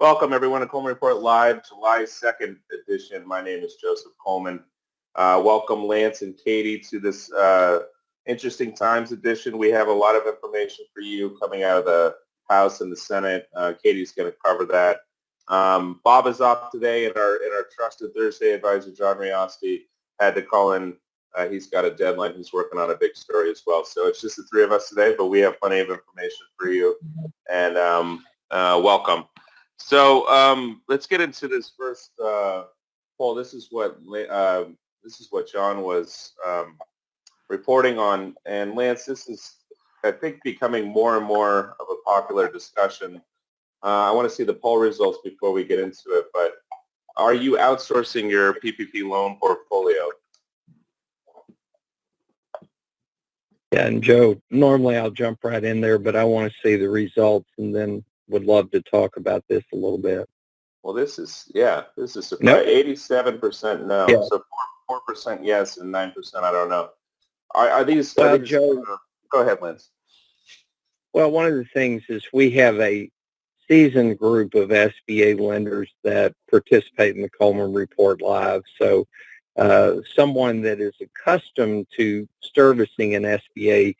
Welcome, everyone, to Coleman Report Live, July 2nd edition. My name is Joseph Coleman. Welcome, Lance and Katie, to this interesting times edition. We have a lot of information for you coming out of the House and the Senate. Katie's going to cover that. Bob is off today, and our trusted Thursday advisor, John Riosti, had to call in. He's got a deadline. He's working on a big story as well. So it's just the three of us today, but we have plenty of information for you. And welcome. So let's get into this first poll. This is what John was reporting on. And Lance, this is, I think, becoming more and more of a popular discussion. I want to see the poll results before we get into it. But are you outsourcing your PPP loan portfolio? Yeah, and Joe, normally I'll jump right in there, but I want to see the results and then would love to talk about this a little bit. Well, this is surprising. Nope. 87% no, yeah. So 4% yes, and 9% I don't know. Are these? Joe, go ahead, Lance. Well, one of the things is we have a seasoned group of SBA lenders that participate in the Coleman Report Live. So someone that is accustomed to servicing an SBA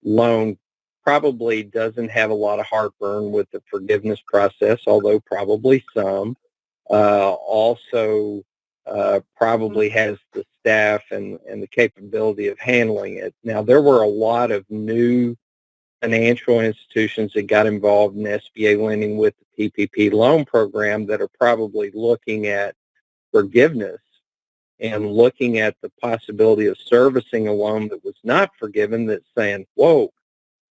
loan probably doesn't have a lot of heartburn with the forgiveness process, although probably some. Also probably has the staff and the capability of handling it. Now, there were a lot of new financial institutions that got involved in SBA lending with the PPP loan program that are probably looking at forgiveness and looking at the possibility of servicing a loan that was not forgiven, that's saying, whoa,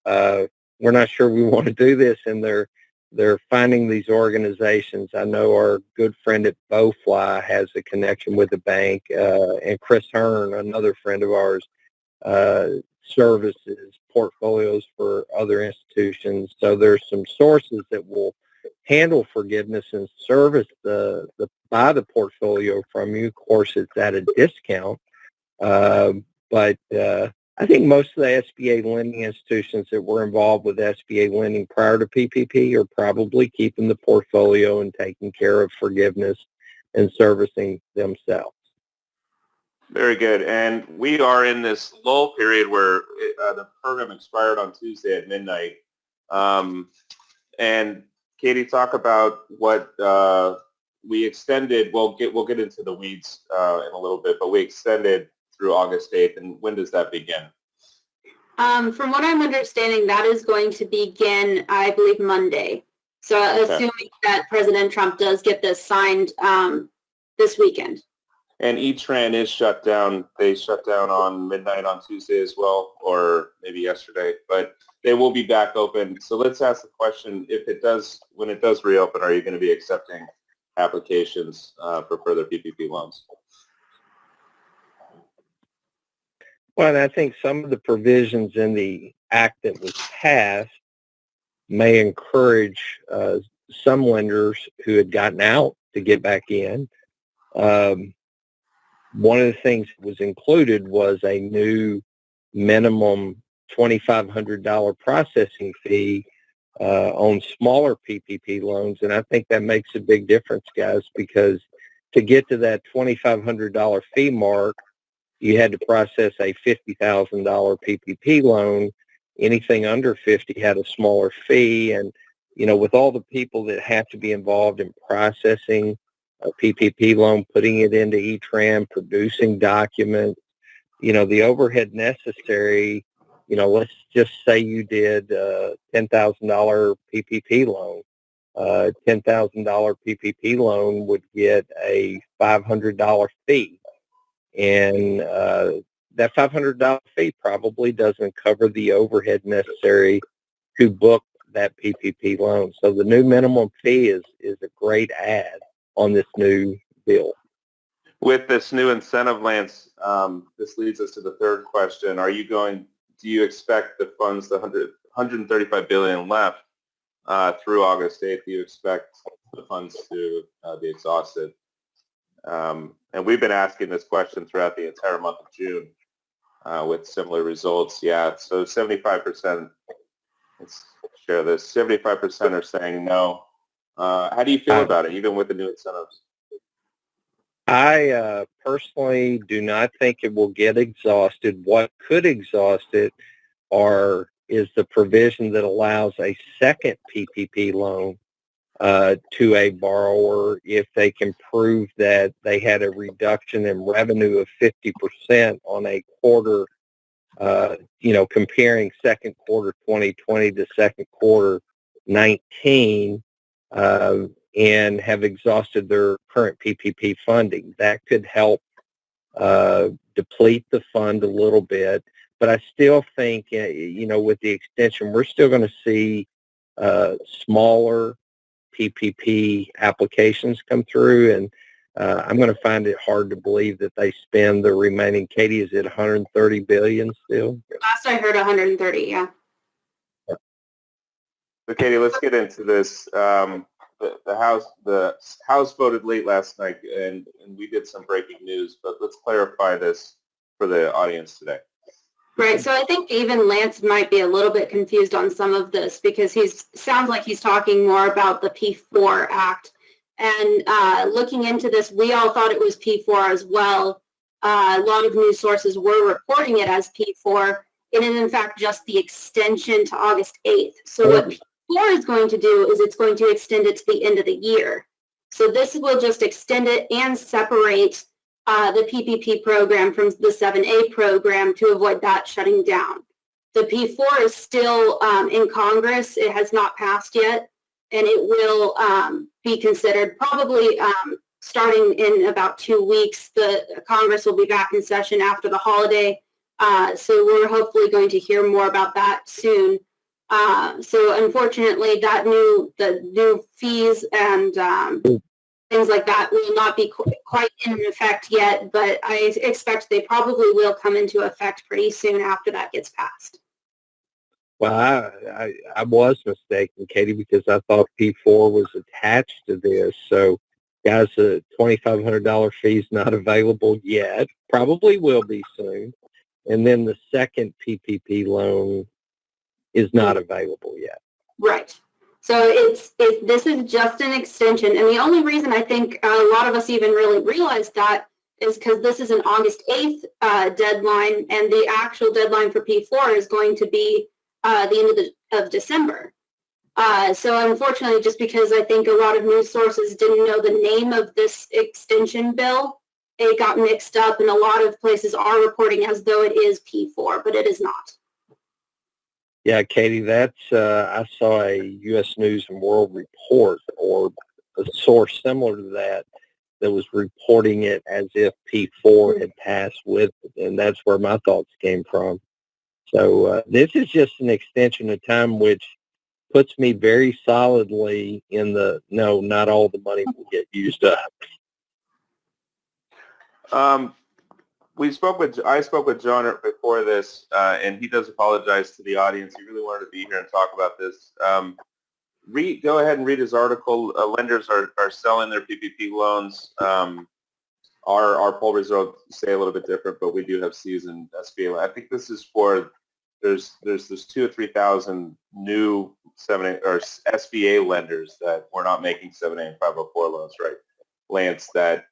we're not sure we want to do this, and they're finding these organizations. I know our good friend at Bowfly has a connection with the bank, and Chris Hearn, another friend of ours, services portfolios for other institutions. So there's some sources that will handle forgiveness and service buy the portfolio from you. Of course, it's at a discount, but I think most of the SBA lending institutions that were involved with SBA lending prior to PPP are probably keeping the portfolio and taking care of forgiveness and servicing themselves. Very good. And we are in this lull period where the program expired on Tuesday at midnight. And Katie, talk about what we extended. We'll get into the weeds in a little bit, but we extended through August 8th, and when does that begin? From what I'm understanding, that is going to begin, I believe, Monday. So assuming that President Trump does get this signed this weekend. And E-Tran is shut down. They shut down on midnight on Tuesday as well, or maybe yesterday, but they will be back open. So let's ask the question, when it does reopen, are you going to be accepting applications for further PPP loans? Well, I think some of the provisions in the act that was passed may encourage some lenders who had gotten out to get back in. One of the things that was included was a new minimum $2,500 processing fee on smaller PPP loans, and I think that makes a big difference, guys, because to get to that $2,500 fee mark, you had to process a $50,000 PPP loan. Anything under 50 had a smaller fee. And, you know, with all the people that have to be involved in processing a PPP loan, putting it into E-Tran, producing documents, you know, the overhead necessary, you know, let's just say you did a $10,000 PPP loan. $10,000 PPP loan would get a $500 fee. And that $500 fee probably doesn't cover the overhead necessary to book that PPP loan. So the new minimum fee is a great add on this new bill. With this new incentive, Lance, this leads us to the third question. Do you expect the funds, the $135 billion left through August 8th, do you expect the funds to be exhausted? And we've been asking this question throughout the entire month of June with similar results. Yeah, so 75%, let's share this, 75% are saying no, How do you feel about it, even with the new incentives? I personally do not think it will get exhausted. What could exhaust it is the provision that allows a second PPP loan to a borrower if they can prove that they had a reduction in revenue of 50% on a quarter, comparing second quarter 2020 to second quarter 19, and have exhausted their current PPP funding. That could help deplete the fund a little bit. But I still think, with the extension, we're still going to see smaller PPP applications come through, and I'm going to find it hard to believe that they spend the remaining. Katie, is it 130 billion still? Last I heard 130, yeah. So, Katie, let's get into this. The House voted late last night, and we did some breaking news, but let's clarify this for the audience today. Right. So I think even Lance might be a little bit confused on some of this because sounds like he's talking more about the P4 Act. And looking into this, we all thought it was P4 as well. A lot of news sources were reporting it as P4. It is in fact just the extension to August 8th. So what P4 is going to do is it's going to extend it to the end of the year. So this will just extend it and separate the PPP program from the 7A program to avoid that shutting down. The P4 is still in Congress. It has not passed yet, and it will be considered probably starting in about 2 weeks. The Congress will be back in session after the holiday, so we're hopefully going to hear more about that soon. So unfortunately, the new fees and things like that will not be quite in effect yet, but I expect they probably will come into effect pretty soon after that gets passed. Well, I was mistaken, Katie, because I thought P4 was attached to this. So, guys, the $2,500 fee is not available yet. Probably will be soon. And then the second PPP loan is not available yet. Right. So this is just an extension. And the only reason I think a lot of us even really realized that is because this is an August 8th deadline, and the actual deadline for P4 is going to be the end of December. So unfortunately, just because I think a lot of news sources didn't know the name of this extension bill, it got mixed up, and a lot of places are reporting as though it is P4, but it is not. Yeah, Katie, that's I saw a U.S. News and World Report or a source similar to that was reporting it as if P4 had passed with it, and that's where my thoughts came from. So this is just an extension of time, which puts me very solidly in the no, not all the money will get used up. I spoke with John before this, and he does apologize to the audience. He really wanted to be here and talk about this. Go ahead and read his article. Lenders are selling their PPP loans. Our poll results say a little bit different, but we do have seasoned SBA. I think this is for there's 2,000 or 3,000 new 7A or SBA lenders that were not making 7A and 504 loans, right, Lance? That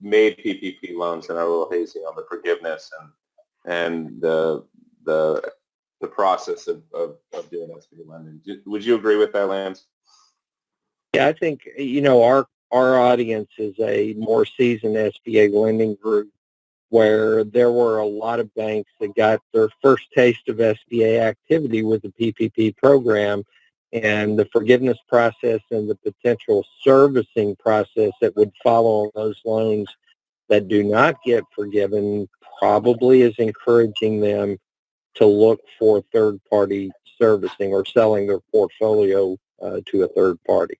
made PPP loans and are a little hazy on the forgiveness and the process of doing SBA lending. Would you agree with that, Lance? Yeah, I think, our audience is a more seasoned SBA lending group where there were a lot of banks that got their first taste of SBA activity with the PPP program, and the forgiveness process and the potential servicing process that would follow on those loans that do not get forgiven probably is encouraging them to look for third-party servicing or selling their portfolio to a third party.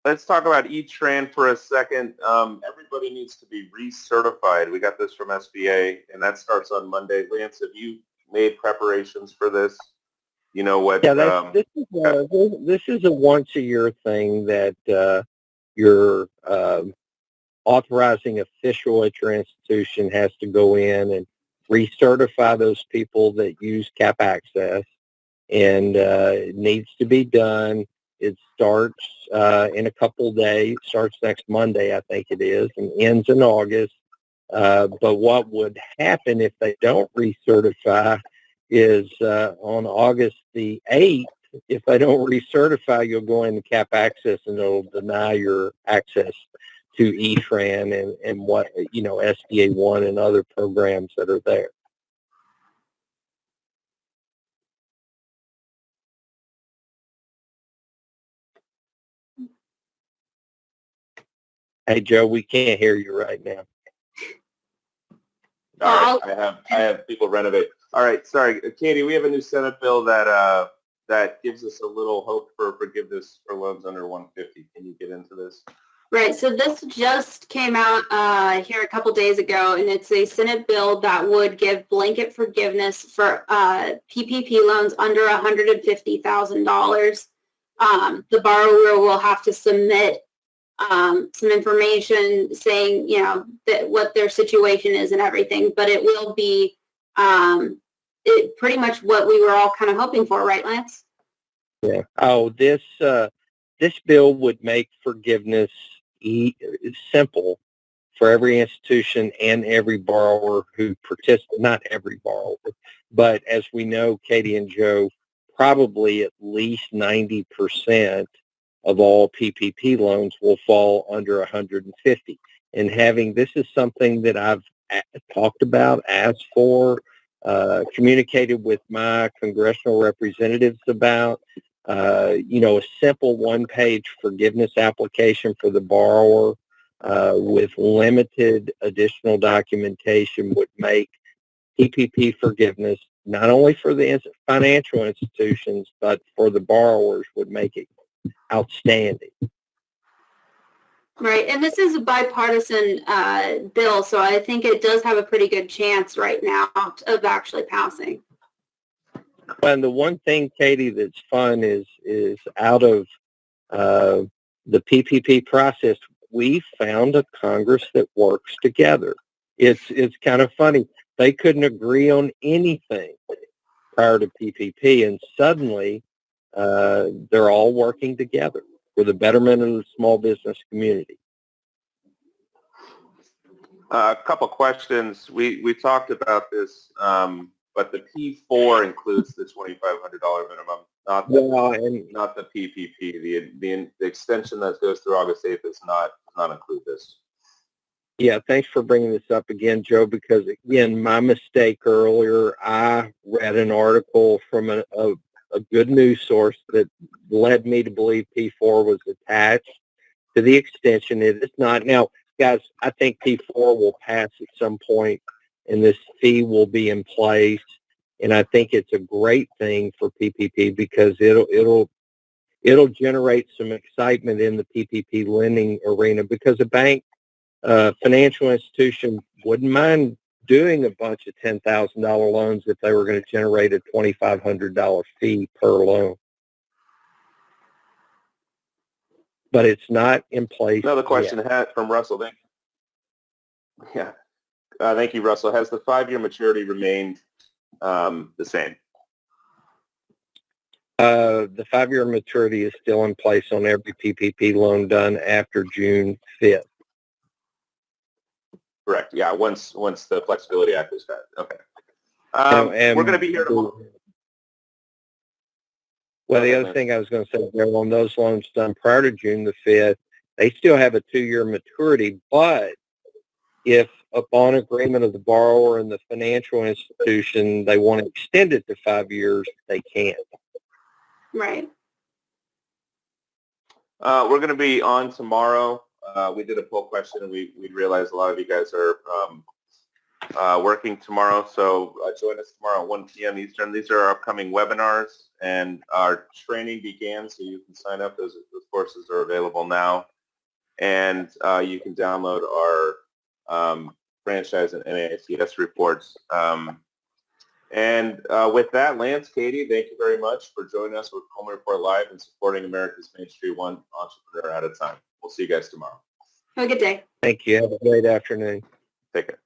Let's talk about E-Tran for a second. Everybody needs to be recertified. We got this from SBA, and that starts on Monday. Lance, have you made preparations for this? You know what? Yeah, this is a once-a-year thing that your authorizing official at your institution has to go in and recertify those people that use cap access. and it needs to be done. It starts in a couple days, starts next Monday, I think it is, and ends in August. But what would happen if they don't recertify is on August the 8th, if they don't recertify, you'll go into cap access and it'll deny your access to ETRAN and what, SBA 1 and other programs that are there. Hey, Joe, we can't hear you right now. All right, I have people renovate. All right, sorry, Katie, we have a new Senate bill that that gives us a little hope for forgiveness for loans under 150. Can you get into this? Right, so this just came out here a couple days ago, and it's a Senate bill that would give blanket forgiveness for PPP loans under $150,000. The borrower will have to submit some information saying, that what their situation is and everything, but it will be pretty much what we were all kind of hoping for, right, Lance? Yeah. Oh, this bill would make forgiveness simple for every institution and every borrower who participates. Not every borrower, but as we know, Katie and Joe, probably at least 90% of all PPP loans will fall under 150. And this is something that I've talked about, asked for, communicated with my congressional representatives about. A simple one-page forgiveness application for the borrower with limited additional documentation would make PPP forgiveness, not only for the financial institutions, but for the borrowers, would make it outstanding. Right, and this is a bipartisan bill, so I think it does have a pretty good chance right now of actually passing. And the one thing, Katie, that's fun is out of the PPP process, we found a Congress that works together. It's kind of funny. They couldn't agree on anything prior to PPP, and suddenly they're all working together for the betterment of the small business community. A couple questions. We talked about this, but the P4 includes the $2,500 minimum, not the PPP. The extension that goes through August 8th does not include this. Yeah, thanks for bringing this up again, Joe, because, again, my mistake earlier, I read an article from a good news source that led me to believe P4 was attached to the extension. It is not. Now, guys, I think P4 will pass at some point, and this fee will be in place. And I think it's a great thing for PPP because it'll generate some excitement in the PPP lending arena, because a bank, financial institution wouldn't mind doing a bunch of $10,000 loans if they were going to generate a $2,500 fee per loan. But it's not in place. Another question from Russell. Thank you, Russell. Has the 5-year maturity remained the same? The 5-year maturity is still in place on every PPP loan done after June 5th. Correct. Yeah, once the Flexibility Act is passed. Okay. We're going to be here tomorrow. Well, the other thing I was going to say, on those loans done prior to June the 5th, they still have a 2-year maturity, but if upon agreement of the borrower and the financial institution, they want to extend it to 5 years, they can. Right. We're going to be on tomorrow. We did a poll question, and we realized a lot of you guys are working tomorrow, so join us tomorrow at 1 p.m. Eastern. These are our upcoming webinars, and our training began, so you can sign up. Those courses are available now, and you can download our franchise and NAICS reports. And with that, Lance, Katie, thank you very much for joining us with Coleman Report Live and supporting America's Main Street one entrepreneur at a time. We'll see you guys tomorrow. Have a good day. Thank you. Have a great afternoon. Take care.